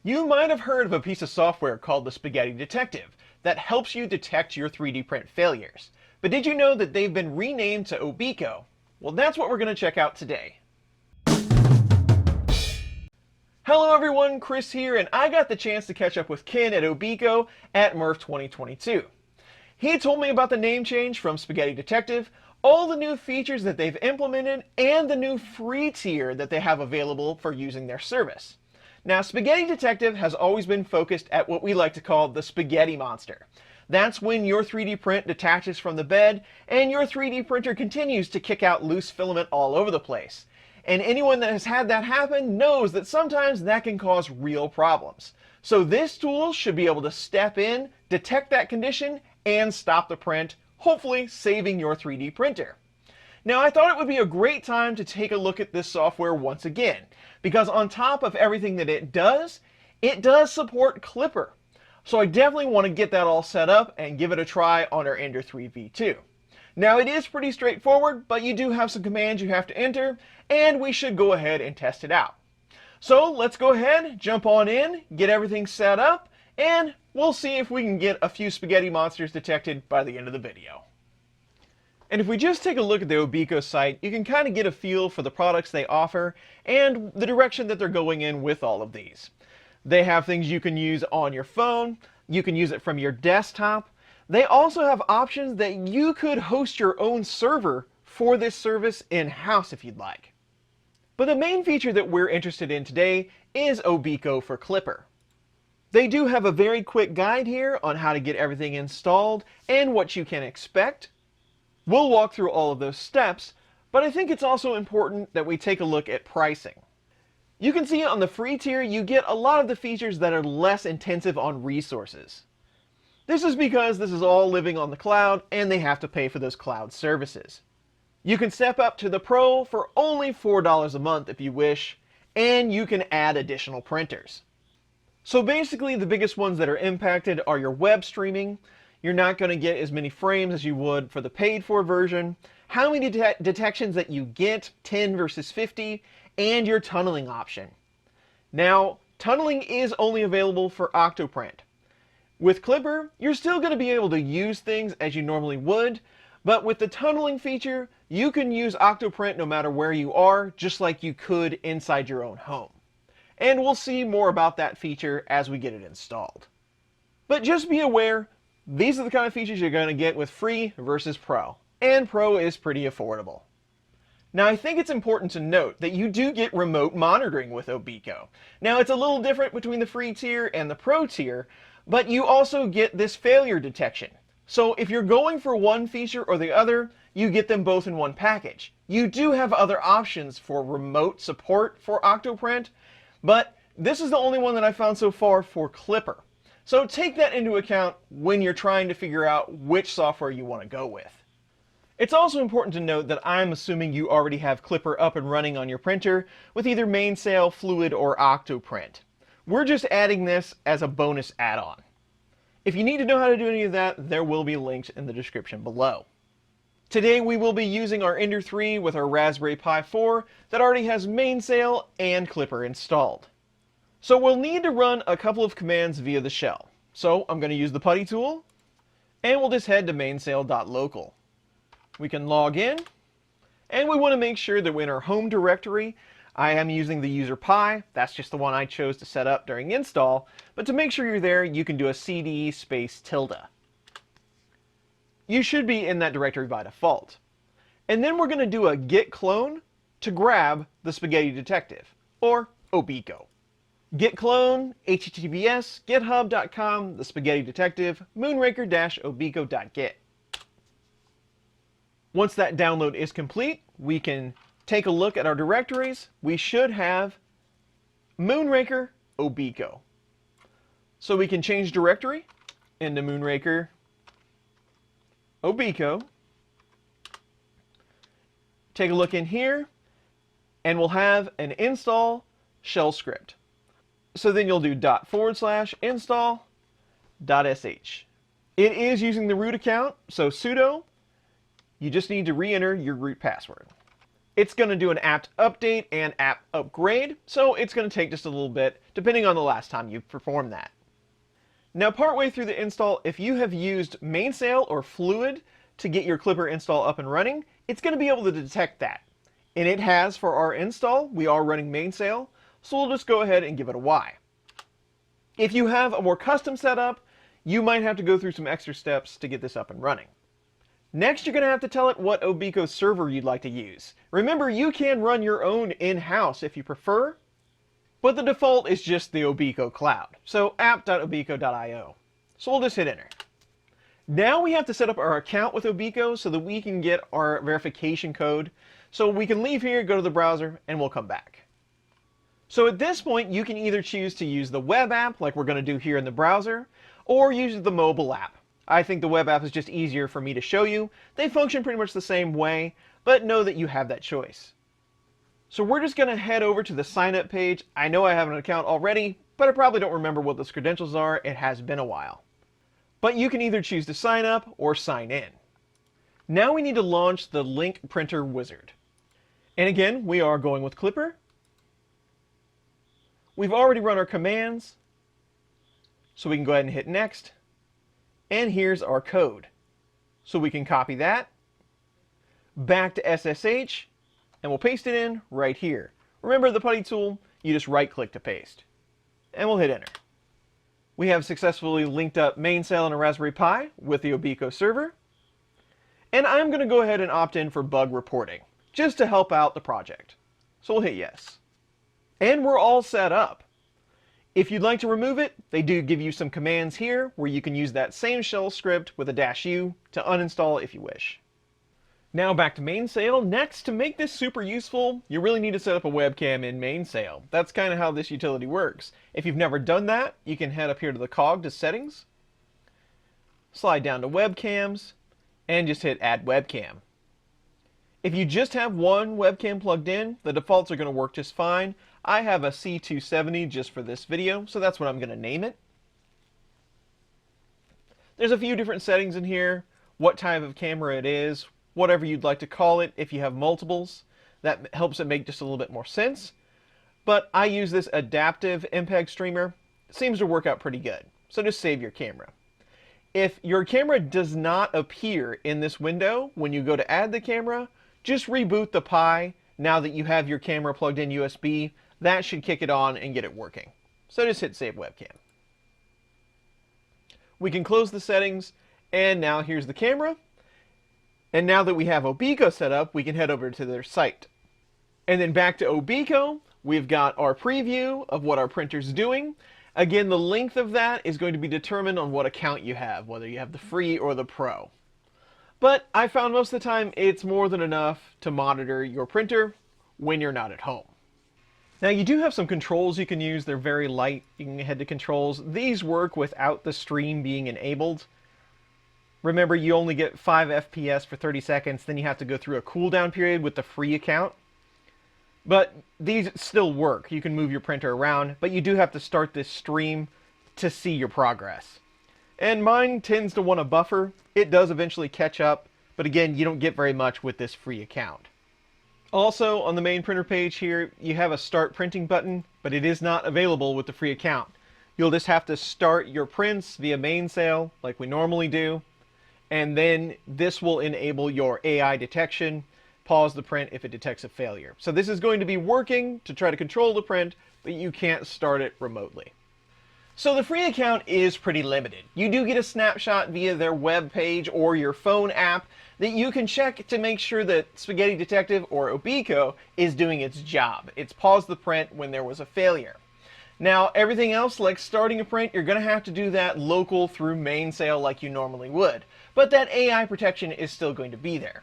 You might have heard of a piece of software called the Spaghetti Detective that helps you detect your 3D print failures. But did you know that they've been renamed to Obico? Well, that's what we're going to check out today. Hello everyone, Chris here, and I got the chance to catch up with Ken at Obico at MRF 2022. He told me about the name change from Spaghetti Detective, all the new features that they've implemented, and the new free tier that they have available for using their service. Now, Spaghetti Detective has always been focused at what we like to call the spaghetti monster. That's when your 3D print detaches from the bed and your 3D printer continues to kick out loose filament all over the place. And anyone that has had that happen knows that sometimes that can cause real problems. So this tool should be able to step in, detect that condition, and stop the print, hopefully saving your 3D printer. Now, I thought it would be a great time to take a look at this software once again, because on top of everything that it does support Klipper. So I definitely want to get that all set up and give it a try on our Ender 3 V2. Now, it is pretty straightforward, but you do have some commands you have to enter, and we should go ahead and test it out. So let's go ahead, jump on in, get everything set up, and we'll see if we can get a few spaghetti monsters detected by the end of the video. And if we just take a look at the Obico site, you can kind of get a feel for the products they offer and the direction that they're going in with all of these. They have things you can use on your phone, you can use it from your desktop. They also have options that you could host your own server for this service in-house if you'd like. But the main feature that we're interested in today is Obico for Klipper. They do have a very quick guide here on how to get everything installed and what you can expect. We'll walk through all of those steps, but I think it's also important that we take a look at pricing. You can see on the free tier you get a lot of the features that are less intensive on resources. This is because this is all living on the cloud and they have to pay for those cloud services. You can step up to the Pro for only $4 a month if you wish, and you can add additional printers. So basically the biggest ones that are impacted are your web streaming. You're not going to get as many frames as you would for the paid for version, how many detections that you get, 10 versus 50, and your tunneling option. Now, tunneling is only available for Octoprint. With Klipper, you're still going to be able to use things as you normally would, but with the tunneling feature, you can use Octoprint no matter where you are, just like you could inside your own home. And we'll see more about that feature as we get it installed. But just be aware, these are the kind of features you're going to get with free versus Pro, and Pro is pretty affordable. Now, I think it's important to note that you do get remote monitoring with Obico. Now, it's a little different between the free tier and the Pro tier, but you also get this failure detection. So if you're going for one feature or the other, you get them both in one package. You do have other options for remote support for Octoprint, but this is the only one that I found so far for Klipper. So take that into account when you're trying to figure out which software you want to go with. It's also important to note that I'm assuming you already have Klipper up and running on your printer with either Mainsail, Fluid, or Octoprint. We're just adding this as a bonus add-on. If you need to know how to do any of that, there will be links in the description below. Today we will be using our Ender 3 with our Raspberry Pi 4 that already has Mainsail and Klipper installed. So we'll need to run a couple of commands via the shell. So I'm going to use the putty tool, and we'll just head to mainsail.local. We can log in, and we want to make sure that in our home directory, I am using the user Pi. That's just the one I chose to set up during install. But to make sure you're there, you can do a cd space tilde. You should be in that directory by default. And then we're going to do a git clone to grab the Spaghetti Detective, or Obico. Git clone, https, github.com, the Spaghetti Detective, moonraker-obico.git. Once that download is complete, we can take a look at our directories. We should have Moonraker Obico. So we can change directory into Moonraker Obico. Take a look in here, and we'll have an install shell script. So then you'll do /install.sh. It is using the root account, so sudo. You just need to re-enter your root password. It's going to do an apt update and app upgrade, so it's going to take just a little bit, depending on the last time you've performed that. Now, partway through the install, if you have used Mainsail or Fluid to get your Klipper install up and running, it's going to be able to detect that. And it has for our install. We are running Mainsail, so we'll just go ahead and give it a Y. If you have a more custom setup, you might have to go through some extra steps to get this up and running. Next, you're going to have to tell it what Obico server you'd like to use. Remember, you can run your own in-house if you prefer, but the default is just the Obico cloud, so app.obico.io. So we'll just hit enter. Now we have to set up our account with Obico so that we can get our verification code. So we can leave here, go to the browser, and we'll come back. So at this point, you can either choose to use the web app, like we're going to do here in the browser, or use the mobile app. I think the web app is just easier for me to show you. They function pretty much the same way, but know that you have that choice. So we're just going to head over to the sign up page. I know I have an account already, but I probably don't remember what those credentials are. It has been a while. But you can either choose to sign up or sign in. Now we need to launch the Link Printer Wizard. And again, we are going with Klipper. We've already run our commands, so we can go ahead and hit next. And here's our code. So we can copy that back to SSH, and we'll paste it in right here. Remember the putty tool? You just right-click to paste. And we'll hit enter. We have successfully linked up Mainsail and a Raspberry Pi with the Obico server. And I'm going to go ahead and opt in for bug reporting, just to help out the project. So we'll hit yes. And we're all set up. If you'd like to remove it, they do give you some commands here where you can use that same shell script with a -u to uninstall if you wish. Now back to Mainsail. Next, to make this super useful, you really need to set up a webcam in Mainsail. That's kind of how this utility works. If you've never done that, you can head up here to the cog to settings, slide down to webcams, and just hit add webcam. If you just have one webcam plugged in, the defaults are going to work just fine. I have a C270 just for this video, so that's what I'm going to name it. There's a few different settings in here, what type of camera it is, whatever you'd like to call it if you have multiples. That helps it make just a little bit more sense. But I use this adaptive MPEG streamer. It seems to work out pretty good, so just save your camera. If your camera does not appear in this window when you go to add the camera, just reboot the Pi. Now that you have your camera plugged in USB, that should kick it on and get it working. So just hit Save Webcam. We can close the settings, and now here's the camera. And now that we have Obico set up, we can head over to their site. And then back to Obico, we've got our preview of what our printer's doing. Again, the length of that is going to be determined on what account you have, whether you have the free or the pro. But I found most of the time it's more than enough to monitor your printer when you're not at home. Now you do have some controls you can use. They're very light. You can head to controls. These work without the stream being enabled. Remember, you only get 5 FPS for 30 seconds, then you have to go through a cooldown period with the free account. But these still work. You can move your printer around, but you do have to start this stream to see your progress. And mine tends to want a buffer. It does eventually catch up, but again, you don't get very much with this free account. Also, on the main printer page here, you have a Start Printing button, but it is not available with the free account. You'll just have to start your prints via Mainsail, like we normally do, and then this will enable your AI detection, pause the print if it detects a failure. So this is going to be working to try to control the print, but you can't start it remotely. So the free account is pretty limited. You do get a snapshot via their web page or your phone app that you can check to make sure that Spaghetti Detective or Obico is doing its job. It's paused the print when there was a failure. Now, everything else, like starting a print, you're going to have to do that local through Mainsail like you normally would. But that AI protection is still going to be there.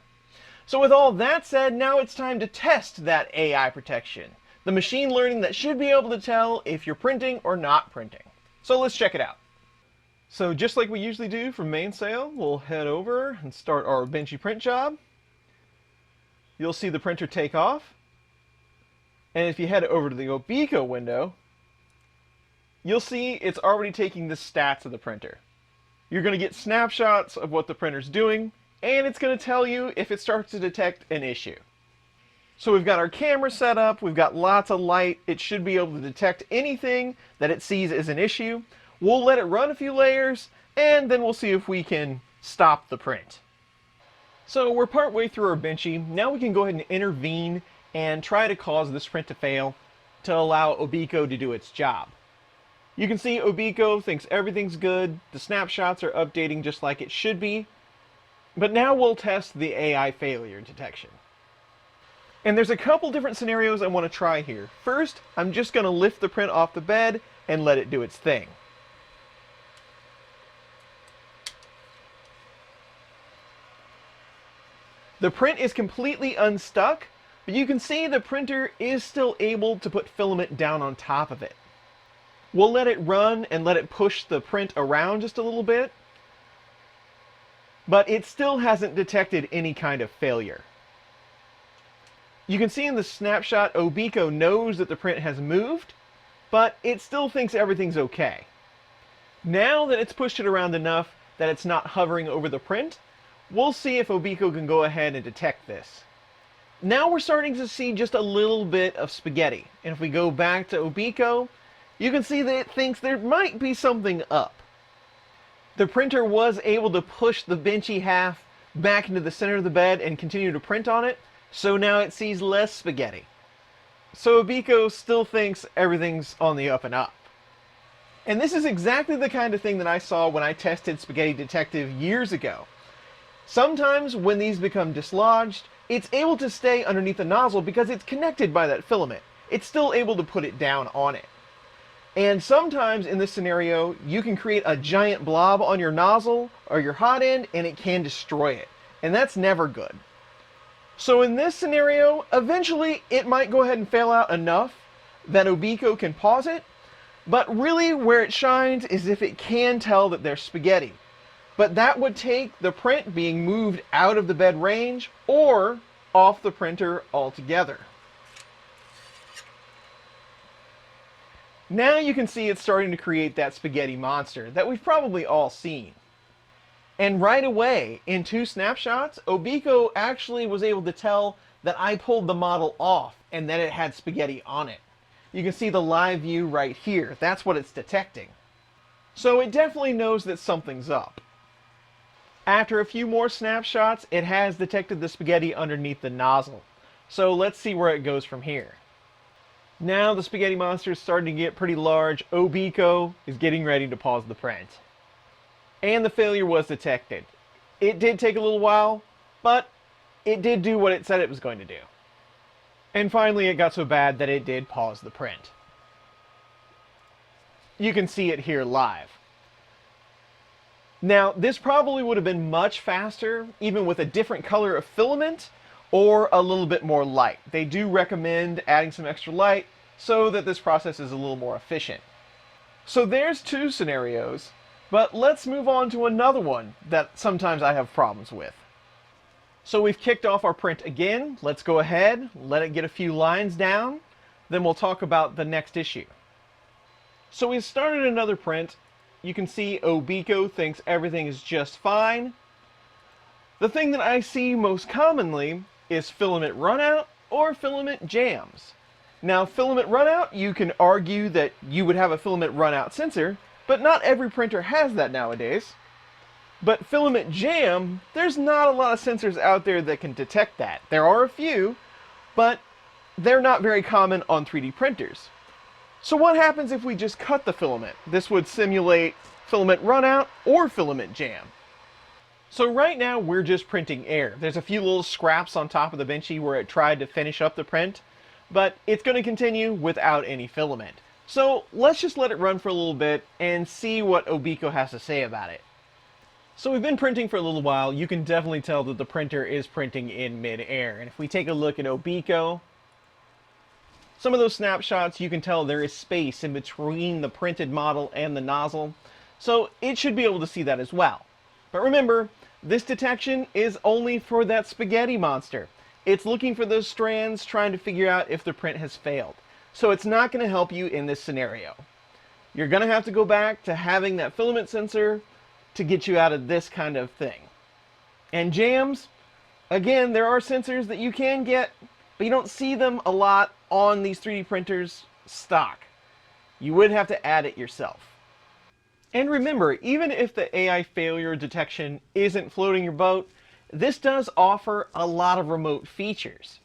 So with all that said, now it's time to test that AI protection. The machine learning that should be able to tell if you're printing or not printing. So let's check it out. So just like we usually do from Mainsail, we'll head over and start our Benchy print job. You'll see the printer take off. And if you head over to the Obico window, you'll see it's already taking the stats of the printer. You're going to get snapshots of what the printer's doing, and it's going to tell you if it starts to detect an issue. So we've got our camera set up, we've got lots of light. It should be able to detect anything that it sees as an issue. We'll let it run a few layers, and then we'll see if we can stop the print. So we're partway through our benchy. Now we can go ahead and intervene and try to cause this print to fail to allow Obico to do its job. You can see Obico thinks everything's good, the snapshots are updating just like it should be, but now we'll test the AI failure detection. And there's a couple different scenarios I want to try here. First, I'm just going to lift the print off the bed and let it do its thing. The print is completely unstuck, but you can see the printer is still able to put filament down on top of it. We'll let it run and let it push the print around just a little bit, but it still hasn't detected any kind of failure. You can see in the snapshot, Obico knows that the print has moved, but it still thinks everything's okay. Now that it's pushed it around enough that it's not hovering over the print, we'll see if Obico can go ahead and detect this. Now we're starting to see just a little bit of spaghetti, and if we go back to Obico, you can see that it thinks there might be something up. The printer was able to push the benchy half back into the center of the bed and continue to print on it, so now it sees less spaghetti. So Obico still thinks everything's on the up and up. And this is exactly the kind of thing that I saw when I tested Spaghetti Detective years ago. Sometimes when these become dislodged, it's able to stay underneath the nozzle because it's connected by that filament. It's still able to put it down on it. And sometimes in this scenario, you can create a giant blob on your nozzle or your hot end and it can destroy it. And that's never good. So in this scenario, eventually it might go ahead and fail out enough that Obico can pause it, but really where it shines is if it can tell that there's spaghetti. But that would take the print being moved out of the bed range or off the printer altogether. Now you can see it's starting to create that spaghetti monster that we've probably all seen. And right away, in 2 snapshots, Obico actually was able to tell that I pulled the model off and that it had spaghetti on it. You can see the live view right here. That's what it's detecting. So it definitely knows that something's up. After a few more snapshots, it has detected the spaghetti underneath the nozzle. So let's see where it goes from here. Now the spaghetti monster is starting to get pretty large. Obico is getting ready to pause the print. And the failure was detected. It did take a little while, but it did do what it said it was going to do. And finally it got so bad that it did pause the print. You can see it here live. Now this probably would have been much faster even with a different color of filament or a little bit more light. They do recommend adding some extra light so that this process is a little more efficient. So there's 2 scenarios. But let's move on to another one that sometimes I have problems with. So we've kicked off our print again. Let's go ahead, let it get a few lines down, then we'll talk about the next issue. So we started another print. You can see Obico thinks everything is just fine. The thing that I see most commonly is filament runout or filament jams. Now filament runout, you can argue that you would have a filament runout sensor, but not every printer has that nowadays. But filament jam, there's not a lot of sensors out there that can detect that. There are a few, but they're not very common on 3D printers. So what happens if we just cut the filament? This would simulate filament runout or filament jam. So right now we're just printing air. There's a few little scraps on top of the benchy where it tried to finish up the print, but it's going to continue without any filament. So let's just let it run for a little bit and see what Obico has to say about it. So we've been printing for a little while. You can definitely tell that the printer is printing in mid-air. And if we take a look at Obico, some of those snapshots, you can tell there is space in between the printed model and the nozzle. So it should be able to see that as well. But remember, this detection is only for that spaghetti monster. It's looking for those strands, trying to figure out if the print has failed. So it's not going to help you in this scenario. You're going to have to go back to having that filament sensor to get you out of this kind of thing. And jams, again, there are sensors that you can get, but you don't see them a lot on these 3D printers stock. You would have to add it yourself. And remember, even if the AI failure detection isn't floating your boat, this does offer a lot of remote features.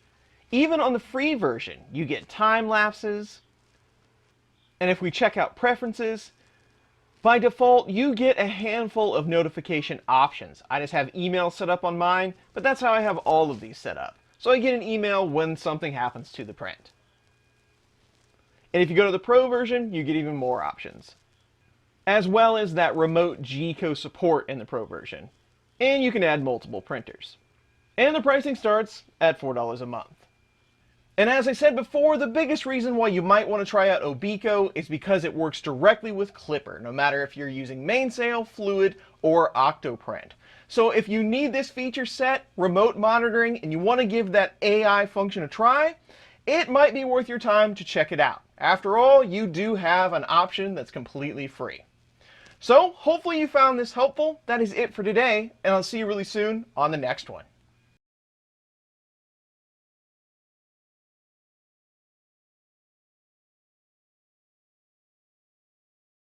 Even on the free version, you get time lapses, and if we check out preferences, by default, you get a handful of notification options. I just have email set up on mine, but that's how I have all of these set up. So I get an email when something happens to the print. And if you go to the Pro version, you get even more options, as well as that remote G-code support in the Pro version. And you can add multiple printers. And the pricing starts at $4 a month. And as I said before, the biggest reason why you might want to try out Obico is because it works directly with Klipper, no matter if you're using Mainsail, Fluid, or Octoprint. So if you need this feature set, remote monitoring, and you want to give that AI function a try, it might be worth your time to check it out. After all, you do have an option that's completely free. So hopefully you found this helpful. That is it for today, and I'll see you really soon on the next one.